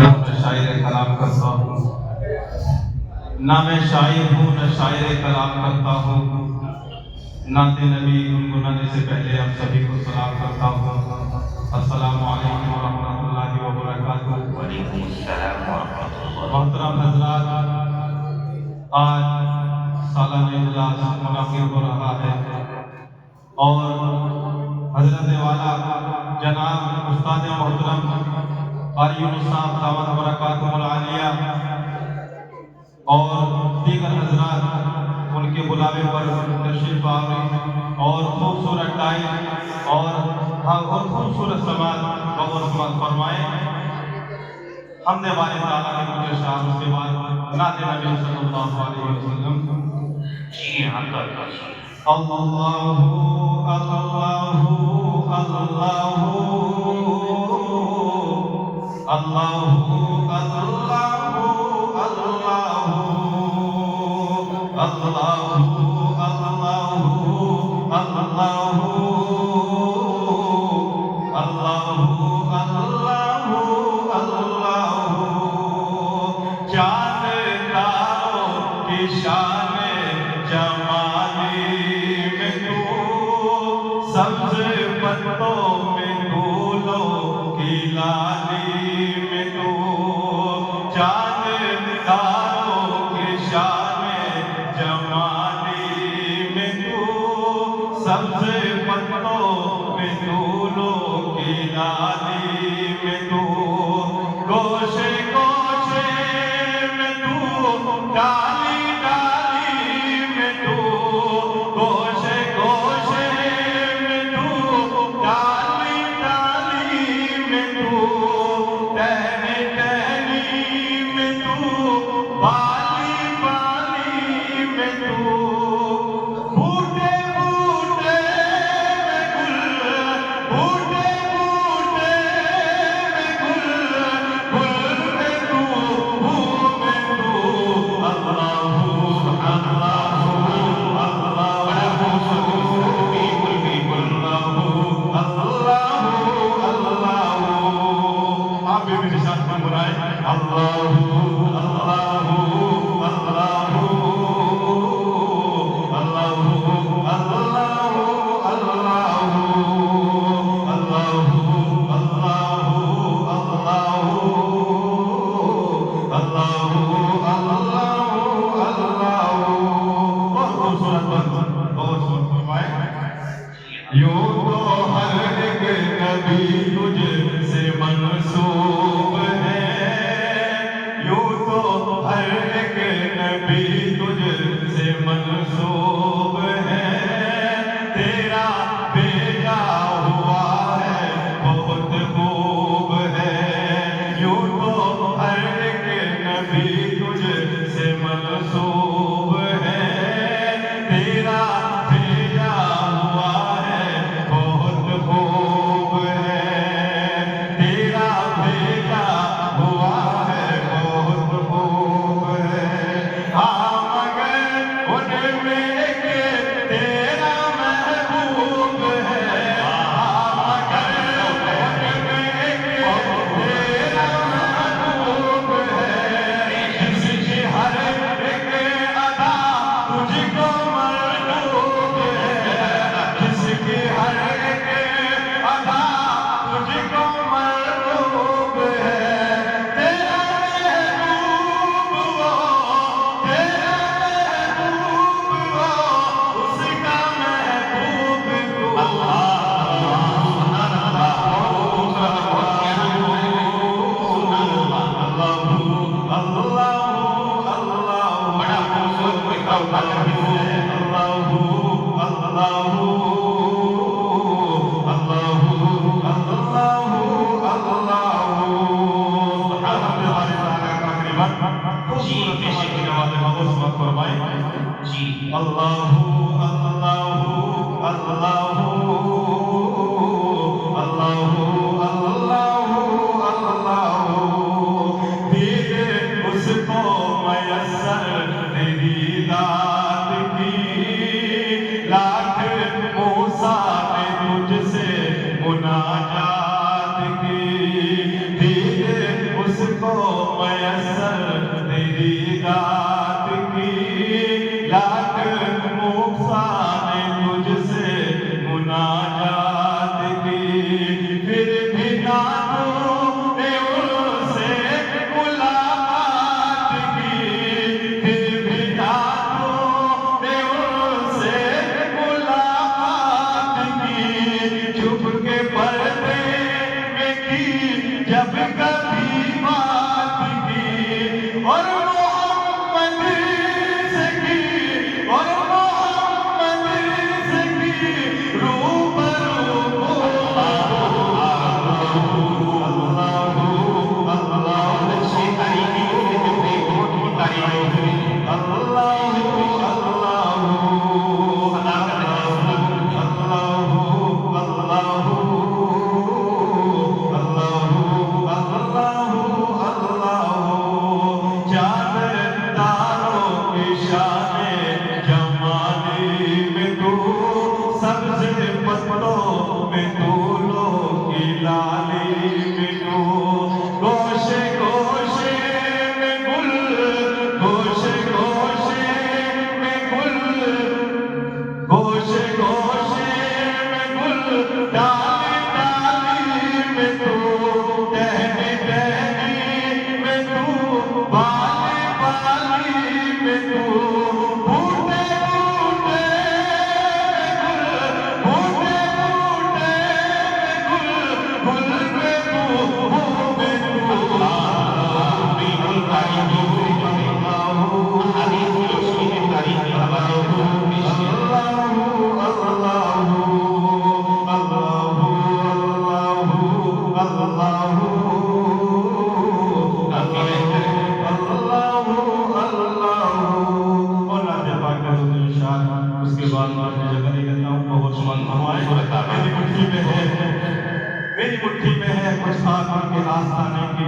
हूँ न शायर कलाम करता हूँ, ना मैं शायर हूँ न शायर कलाम करता हूँ। नाते नबी गुनगुनाने से पहले आप सभी को सलाम करता हूँ। अस्सलामु अलैकुम व रहमतुल्लाहि व बरकातुहू। मोहतरम हज़रात, आज सालाना इजलास मुनाक़िद हो रहा है और हज़रत वाला जनाब उस्ताद मोहतरम क़ारी यूनुस साहब दामत बरकातुहुल आलिया और दीगर हज़रात उनके बुलावे पर तशरीफ़ आवे और खूबसूरत टाइम और खूबसूरत समाज फरमाए। हमने वाले ताला के मुझे शाह उसके बाद नाते नबी सल्लल्लाहु अलैहि वसल्लम। जी हाँ, अल्लाहु अल्लाहु अल्लाहु अल्लाहु अल्लाहु अल्लाहु अल्लाहु अल्लाहु अल्लाहु अल्लाहु अल्लाहु अल्लाहु। चाँद तारों की शान जमाली में तू, सब्ज़ पत्तों में फूलों की लाली में तू। चाँद तारों की शान जमाली में तू, सब्ज़ पत्तों में फूलों की लाली में तू। गोशे गोशे में तू, डाली डाली में तू, गोशे गोशे में तू, डाली डाली में तू, टहनी टहनी में तू, बाली बाली में तू। बूटे बूटे में गुल, बूटे बूटे में गुल, गुल में तू, फूल में तू। अल्लाहु अल्लाहु अल्लाहु अल्लाहु। आप भी मेरे साथ गुनगुनाएं, अल्लाहु अल्लाहु अल्लाहु अल्लाहु अल्लाहु अल्लाहु अल्लाहु अल्लाहु अल्लाहु अल्लाहु अल्लाहु। बहुत खूबसूरत बात, बहुत फरमाए। यूं तो हर एक नबी तुझसे मंसूब है, यूं तो हर एक नबी तुझसे मंसूब है। तेरा भेजा हुआ है बहुत खूब है, यूं तो हर एक नबी तुझसे मंसूब है। तेरा भेजा हुआ है बहुत खूब है, तेरा भेजा हुआ है बहुत खूब है। हाँ मगर उनमें के तेरा महबूब है, हाँ मगर उनमें के तेरा महबूब है। जिसकी हर एक अदा तुझको मरतूब है, जिसकी हर एक अदा तुझको मरतूब है। तेरा महबूब वो, तेरा महबूब वो, उसका महबूब तू। अल्लाहु अल्लाहु अल्लाहु अल्लाहु अल्लाहु अल्लाहु। दीद उसको मयस्सर तेरी दात की, लाख मूसा ने तुझसे मुनाजात की। दीद उसको मुझको मयसर तेरी दात की, लाख मुखसाने तुझसे मुनाजात की, फिर भी ना तूने उनसे मुलाकात की, फिर भी ना तूने उनसे मुलाकात की, चुप के पर्दे में की जब कभी बात की, और मोहम्मद से की, और मोहम्मद से की रूबरू मेरी मुट्ठी में है कुछ खाक उनके आस्थाने की,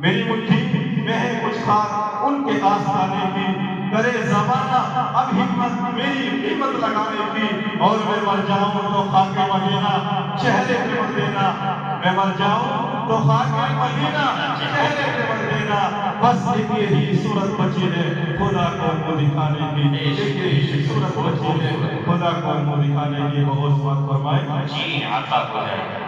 मेरी मुट्ठी में है कुछ खाक उनके आस्थाने की, करे ज़माना अब हिम्मत मेरी कीमत लगाने की, और मैं मर जाऊं तो खाके मदीना चेहरे पे मत देना, मैं मर जाऊं तो खाके मदीना चेहरे पे मत देना, बस एक यही सूरत बची है खुदा को मुँह दिखाने की, एक यही सूरत बची है खुदा को मुँह दिखाने की। बहुत बात फरमाए जी आता हो जाएगा।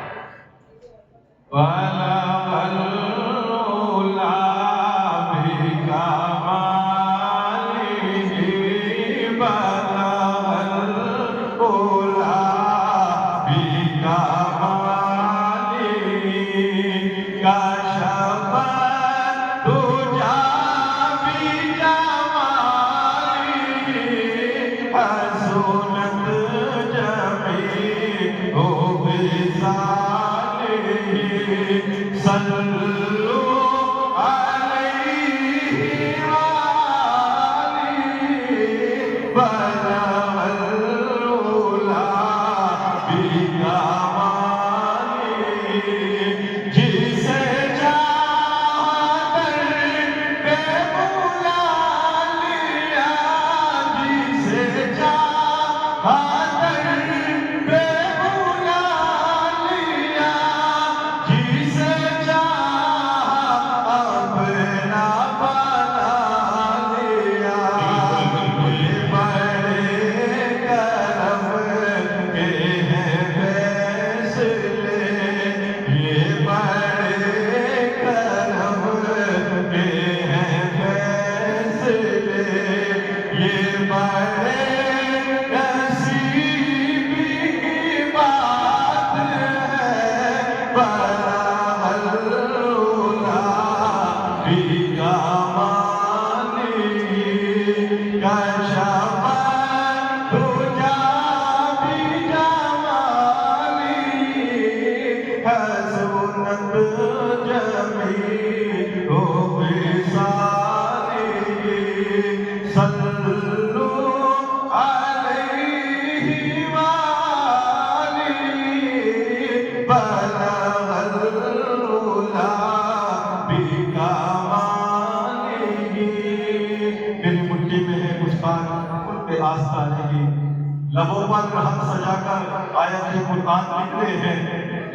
लबों पर हम सजाकर आयत कुरान निकले हैं,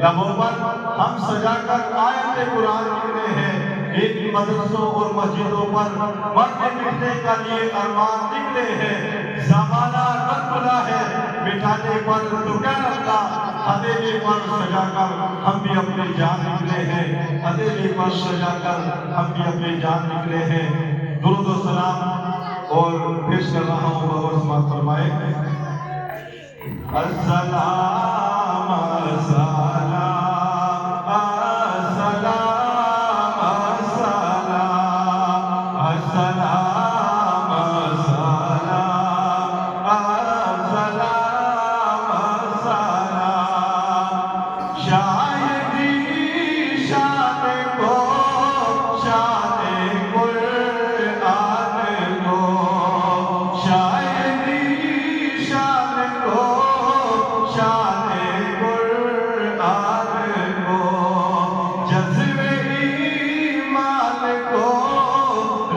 लबों पर हम सजाकर आयत कुरान निकले हैं, इन मदरसों और मस्जिदों पर मरने मिटने का लिए अरमान निकले हैं। जमाना रख खुला है, बिठाने पर तो क्या रखा, हथेली पर सजाकर हम भी अपनी जान निकले हैं। हथेली पर सजाकर हम भी अपनी जान निकले हैं। दुरूद और सलाम और पेश कर रहा हूँ, गौर समाज फरमाए। अस्सलाम अस्सलाम अस्सलाम अस्सलाम अस्सलाम अस्सलाम अस्सलाम। शायरी शान को शान कुरान को, शायरी शान को शान कुरान को, जज्बे ईमान को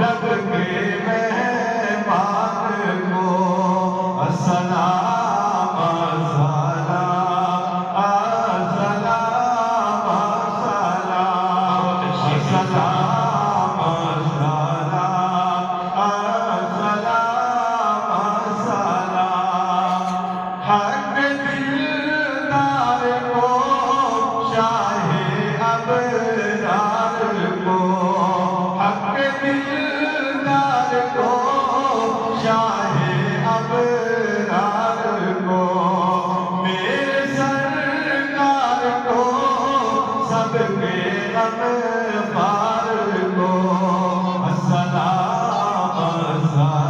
रब के मेहमान को। अस्सलाम अस्सलाम अस्सलाम अस्सलाम अस्सलाम अस्सलाम अस्सलाम। हक दिलदार को शाहे अबरार को, हक दिलदार को शाहे अबरार को, मेरे सरकार को सबके गमखार को। अस्सलाम अस्सलाम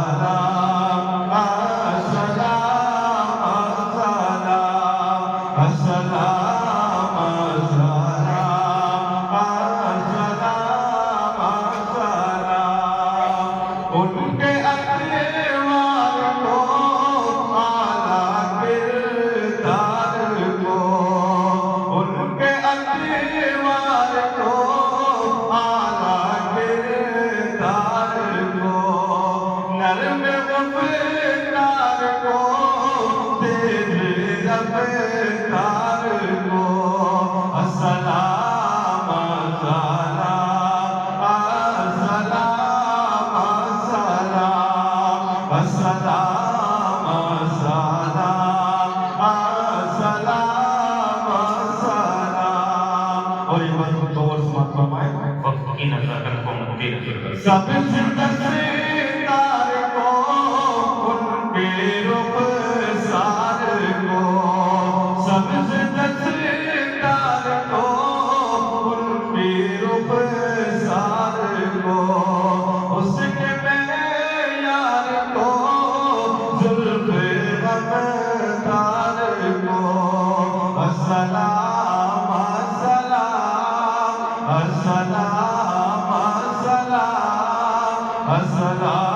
अस्सलाम अस्सलाम अस्सलाम अस्सलाम अस्सलाम। उनके अतवार को आला किरदार को, उनके अतवार को आला किरदार को, नर्म गफ्तार को तेज रफ्तार को। अस्सलाम अस्सलाम अस्सलाम अस्सलाम अस्सलाम अस्सलाम अस्सलाम। और ये बात गौर से मत फरमाए, वक्त की नज़ाकत को मद्दे नजर कर सब सितार को उनके रुखसार को, सब सितार को उनके रुखसार को, उसके मेयार को जुल्फ़े गमदार को। अस्सलाम अस्सलाम अस्सलाम अस्सलाम अस्सलाम